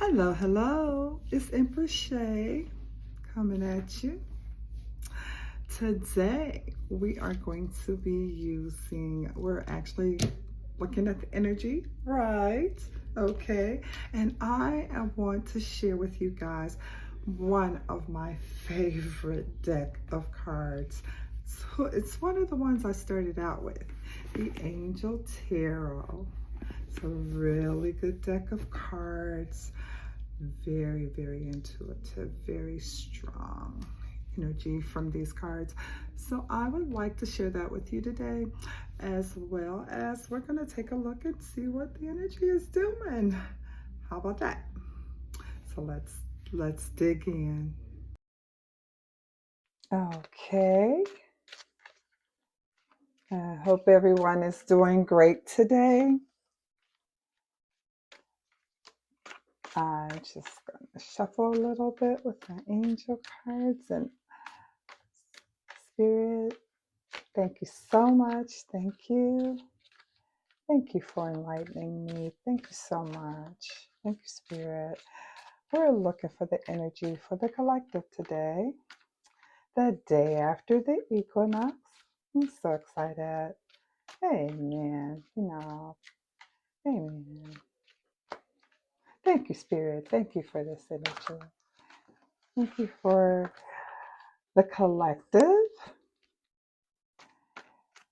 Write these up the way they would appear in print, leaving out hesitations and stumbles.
Hello, hello. It's Empress Shay coming at you. Today, we are going to be we're actually looking at the energy, right? Okay. And I want to share with you guys one of my favorite deck of cards. So it's one of the ones I started out with, the Angel Tarot. It's a really good deck of cards. Very, very intuitive, very strong energy from these cards. So I would like to share that with you today, as well as we're going to take a look and see what the energy is doing. How about that? So let's dig in. Okay. I hope everyone is doing great today. I'm just going to shuffle a little bit with the angel cards and spirit. Thank you so much. Thank you. Thank you for enlightening me. Thank you so much. Thank you, Spirit. We're looking for the energy for the collective today, the day after the equinox. I'm so excited. Amen. Amen. Thank you, Spirit. Thank you for this energy. Thank you for the collective.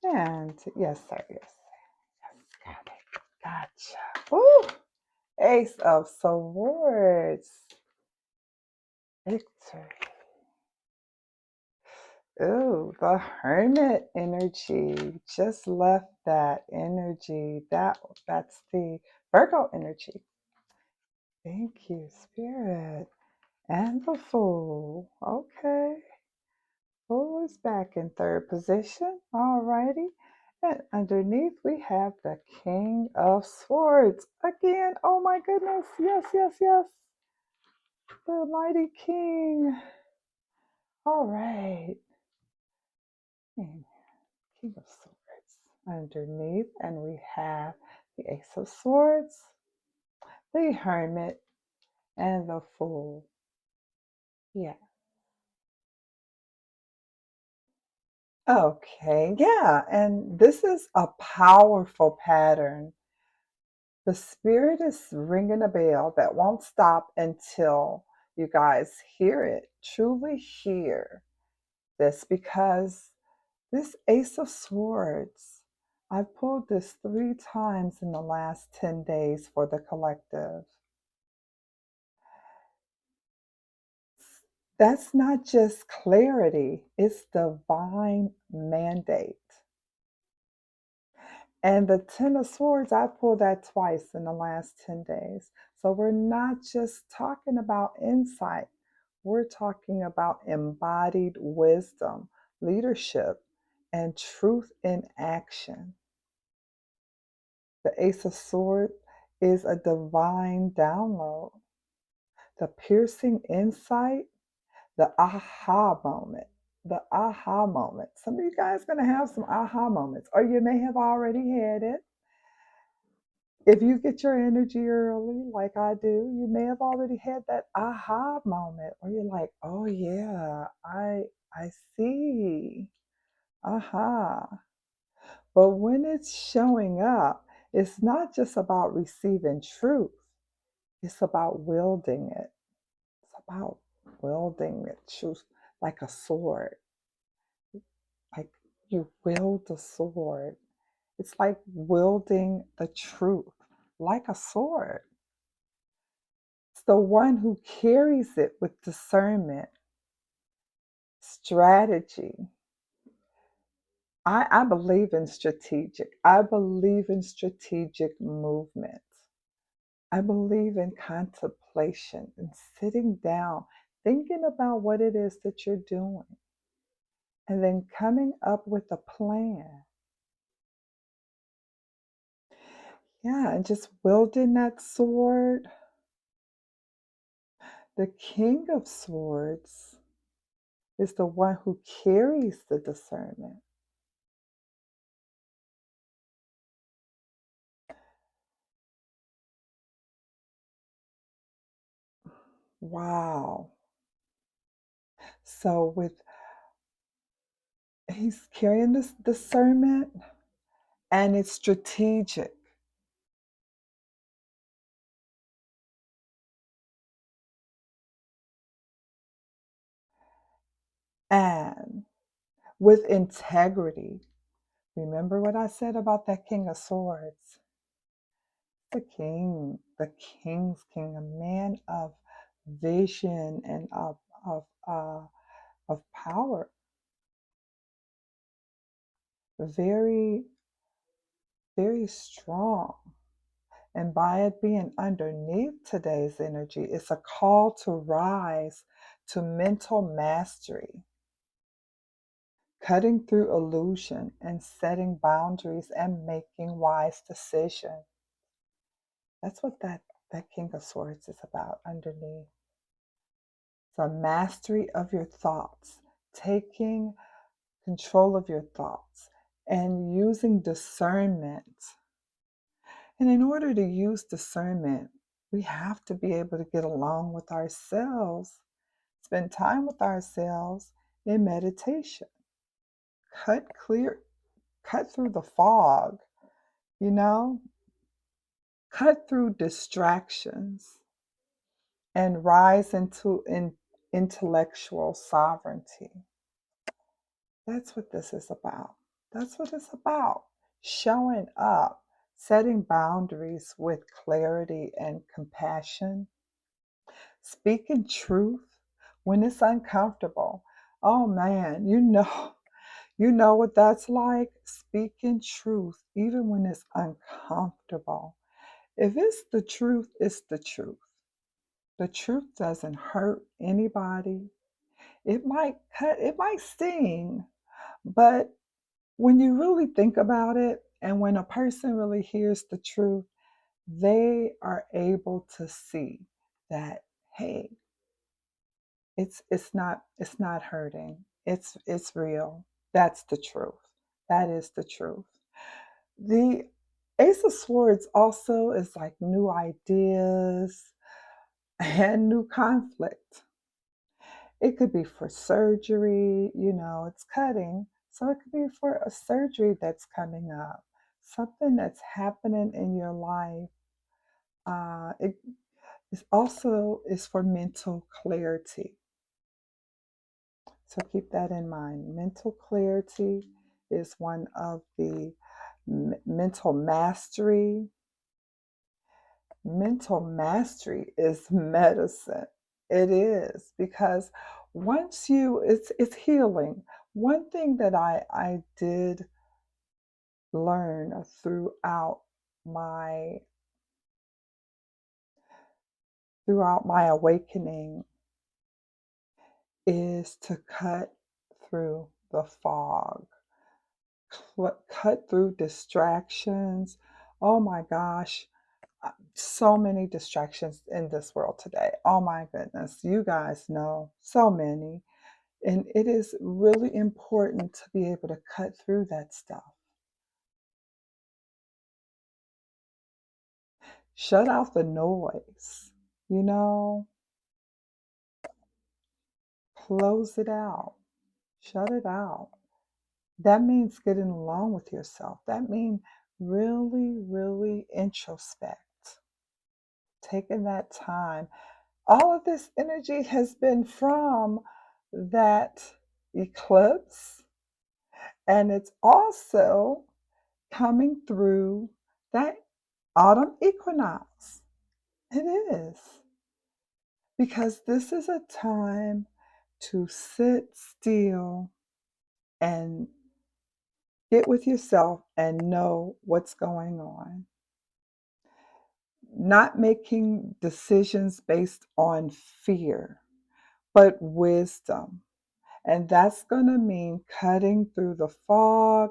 And yes, sir. Yes. Yes. Got it. Gotcha. Ooh. Ace of Swords. Victory. Ooh, the Hermit energy. Just left that energy. That's the Virgo energy. Thank you, Spirit. And the Fool. Okay. Fool is back in third position. Alrighty. And underneath we have the King of Swords. Again, oh my goodness. Yes, yes, yes. The mighty king. All right. King of Swords underneath, and we have the Ace of Swords, the Hermit, and the Fool. Yeah. Okay. Yeah. And this is a powerful pattern. The spirit is ringing a bell that won't stop until you guys hear it, truly hear this, because this Ace of Swords, I've pulled this 3 times in the last 10 days for the collective. That's not just clarity, it's divine mandate. And the Ten of Swords, I pulled that twice in the last 10 days. So we're not just talking about insight, we're talking about embodied wisdom, leadership, and truth in action. The Ace of Swords is a divine download, the piercing insight, the aha moment. The aha moment. Some of you guys are going to have some aha moments, or you may have already had it. If you get your energy early, like I do, you may have already had that aha moment where you're like, oh yeah, I see. Aha. But when it's showing up, it's not just about receiving truth, it's about wielding it. It's about wielding the truth like a sword. Like you wield the sword. It's like wielding the truth like a sword. It's the one who carries it with discernment, strategy. I believe in strategic. I believe in strategic movement. I believe in contemplation and sitting down, thinking about what it is that you're doing, and then coming up with a plan. Yeah, and just wielding that sword. The King of Swords is the one who carries the discernment. Wow. So with he's carrying this discernment and it's strategic. And with integrity. Remember what I said about that King of Swords? The King's King, a man of vision and of power. Very, very strong. And by it being underneath today's energy, it's a call to rise to mental mastery, cutting through illusion and setting boundaries and making wise decisions. That's what that King of Swords is about underneath. It's a mastery of your thoughts, taking control of your thoughts and using discernment. And in order to use discernment, we have to be able to get along with ourselves, spend time with ourselves in meditation, cut clear, cut through the fog, you know, cut through distractions and rise into intellectual sovereignty. That's what this is about. That's what it's about. Showing up, setting boundaries with clarity and compassion, speaking truth when it's uncomfortable. Oh man, you know what that's like? Speaking truth, even when it's uncomfortable. If it's the truth, it's the truth. The truth doesn't hurt anybody. It might sting, but when you really think about it, and when a person really hears the truth, they are able to see that, hey, it's not hurting. It's real. That's the truth. That is the truth. The Ace of Swords also is like new ideas and new conflict. It could be for surgery, it's cutting. So it could be for a surgery that's coming up, something that's happening in your life. It is also is for mental clarity. So keep that in mind. Mental clarity is one of the mental mastery. Mental mastery is medicine. It is because once you it's healing. One thing that I did learn my throughout my awakening is to cut through the fog, cut through distractions. Oh my gosh, so many distractions in this world today. Oh my goodness, you guys know so many. And it is really important to be able to cut through that stuff. Shut out the noise, you know, close it out, shut it out. That means getting along with yourself. That means really, really introspect, taking that time. All of this energy has been from that eclipse, and it's also coming through that autumn equinox. It is. Because this is a time to sit still and get with yourself and know what's going on. Not making decisions based on fear, but wisdom. And that's going to mean cutting through the fog,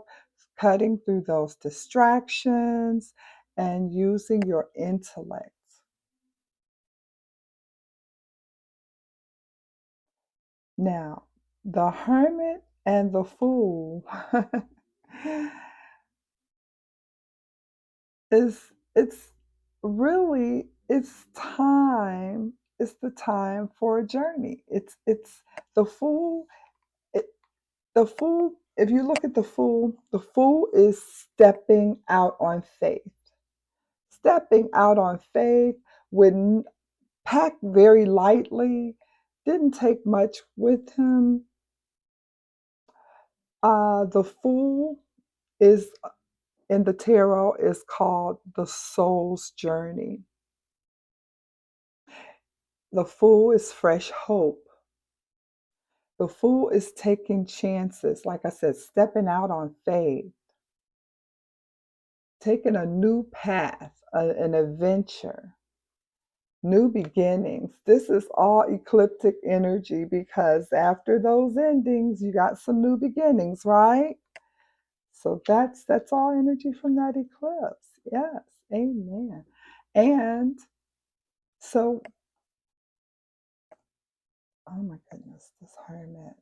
cutting through those distractions, and using your intellect. Now, the hermit and the fool it's really it's time is the time for a journey. It's the fool. It, the fool. If you look at the fool is stepping out on faith. Stepping out on faith with packed very lightly, didn't take much with him. The Fool is in the tarot is called the soul's journey. The Fool is fresh hope. The Fool is taking chances, like I said, stepping out on faith, taking a new path, an adventure, new beginnings. This is all ecliptic energy because after those endings, you got some new beginnings, right? So that's all energy from that eclipse. Yes, amen. And so, oh my goodness, this hermit.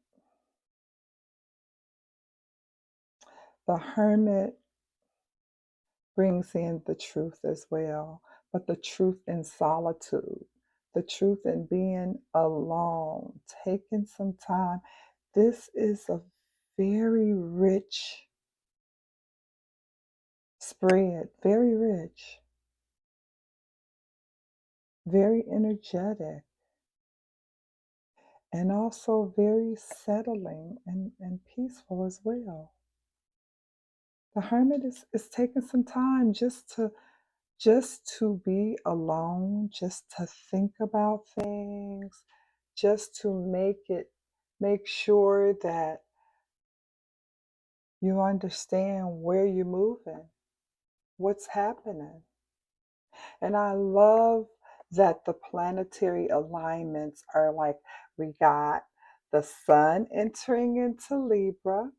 The hermit brings in the truth as well, but the truth in solitude, the truth in being alone, taking some time. This is a very rich spread, very rich, very energetic, and also very settling and peaceful as well. The hermit is taking some time just to be alone, just to think about things, just to make sure that you understand where you're moving, what's happening. And I love that the planetary alignments are like we got the sun entering into Libra,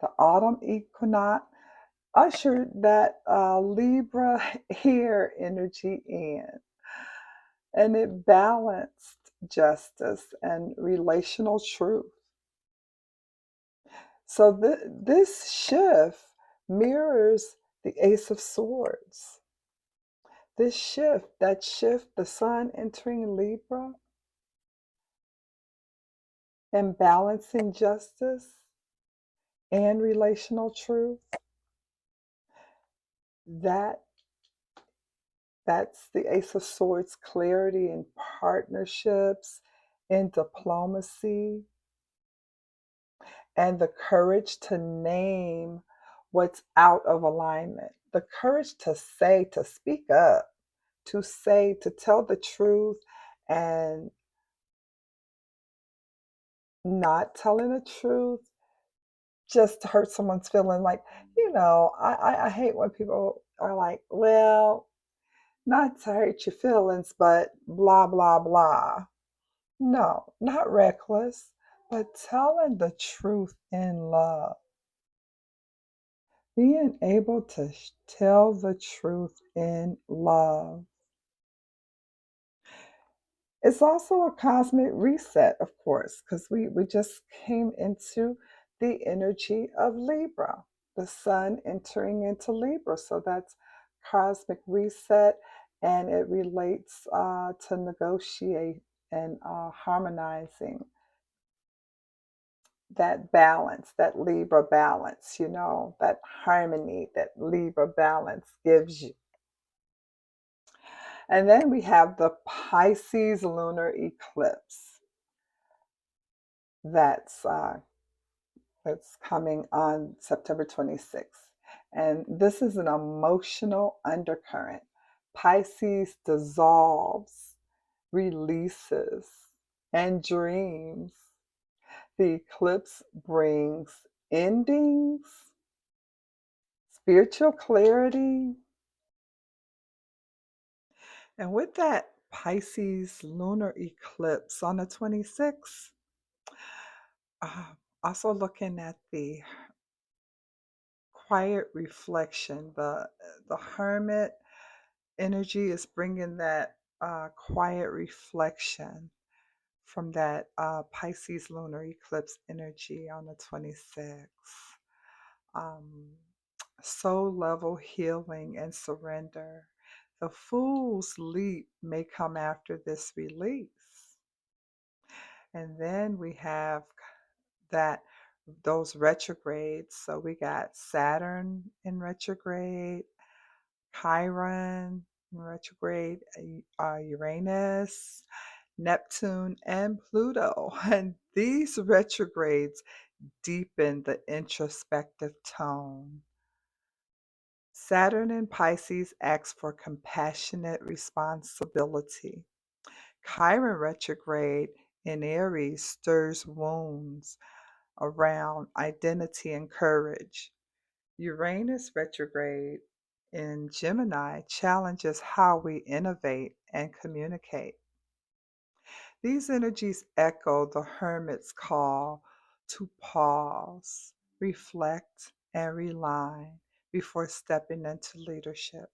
the autumn equinox ushered that Libra air energy in, and it balanced justice and relational truth. So this shift mirrors the Ace of Swords. This shift, that shift, the sun entering Libra and balancing justice and relational truth, that that's the Ace of Swords, clarity in partnerships, in diplomacy, and the courage to name what's out of alignment. The courage to say, to speak up, to say, to tell the truth, and not telling the truth just to hurt someone's feeling. Like, I hate when people are like, well, not to hurt your feelings, but blah, blah, blah. No, not reckless, but telling the truth in love. Being able to tell the truth in love. It's also a cosmic reset, of course, because we just came into the energy of Libra, the sun entering into Libra. So that's cosmic reset, and it relates to negotiate and harmonizing that balance, that Libra balance, that harmony that Libra balance gives you. And then we have the Pisces lunar eclipse that's uh, that's coming on September 26th. And this is an emotional undercurrent. Pisces dissolves, releases, and dreams. The eclipse brings endings, spiritual clarity. And with that Pisces lunar eclipse on the 26th, uh, also looking at the quiet reflection, the hermit energy is bringing that quiet reflection from that Pisces lunar eclipse energy on the 26th. Um, Soul level healing and surrender. The fool's leap may come after this release. And then we have that those retrogrades. So we got Saturn in retrograde, Chiron in retrograde, Uranus, Neptune, and Pluto. And these retrogrades deepen the introspective tone. Saturn in Pisces acts for compassionate responsibility. Chiron retrograde in Aries stirs wounds around identity and courage. Uranus retrograde in Gemini challenges how we innovate and communicate. These energies echo the Hermit's call to pause, reflect, and realign before stepping into leadership.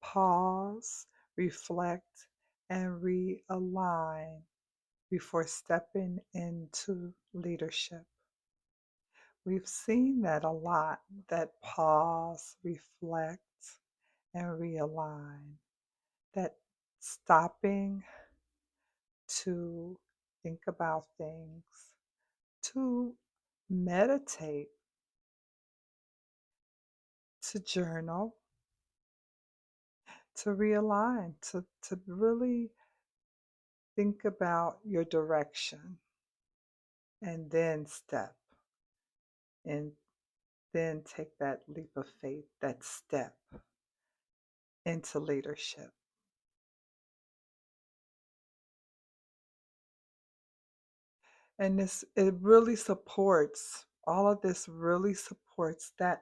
Pause, reflect, and realign before stepping into leadership. We've seen that a lot, that pause, reflect, and realign, that stopping to think about things, to meditate, to journal, to realign, to really think about your direction and then step and then take that leap of faith, that step into leadership. And it really supports, all of this really supports that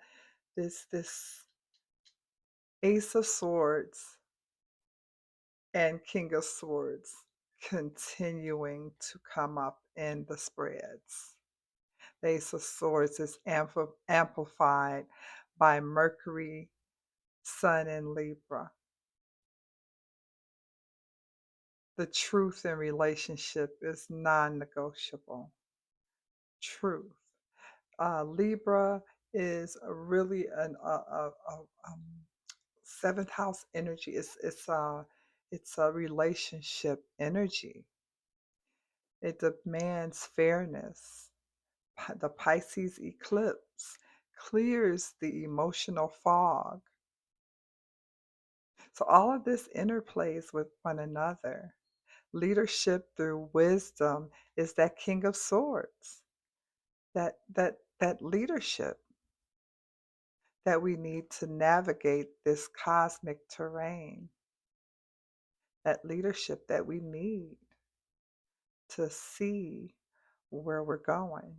this Ace of Swords and King of Swords continuing to come up in the spreads. The Ace of Swords is amplified by Mercury, Sun, and Libra. The truth in relationship is non negotiable. Truth. Libra is really seventh house energy. It's a relationship energy. It demands fairness. The Pisces eclipse clears the emotional fog. So all of this interplays with one another. Leadership through wisdom is that King of Swords. That leadership that we need to navigate this cosmic terrain. That leadership that we need to see where we're going.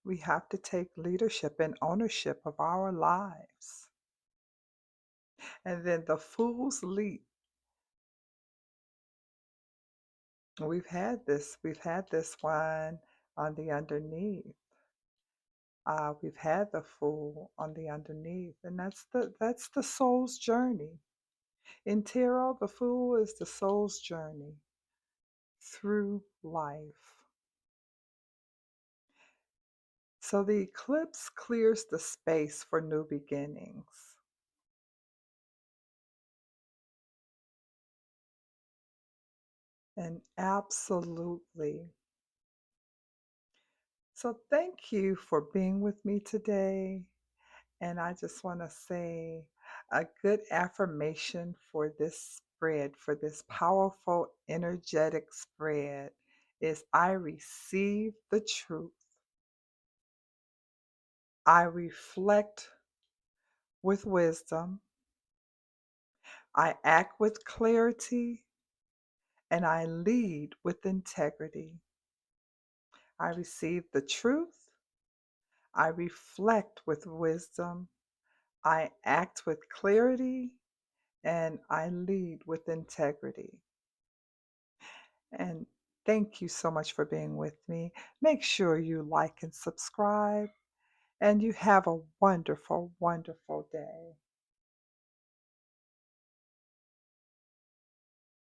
We have to take leadership and ownership of our lives. And then the fool's leap. We've had this one on the underneath. We've had the fool on the underneath, and that's the soul's journey. In tarot, the fool is the soul's journey through life. So the eclipse clears the space for new beginnings. And absolutely. So thank you for being with me today. And I just want to say a good affirmation for this spread, for this powerful, energetic spread, is I receive the truth. I reflect with wisdom. I act with clarity. And I lead with integrity. I receive the truth. I reflect with wisdom. I act with clarity. And I lead with integrity. And thank you so much for being with me. Make sure you like and subscribe. And you have a wonderful, wonderful day.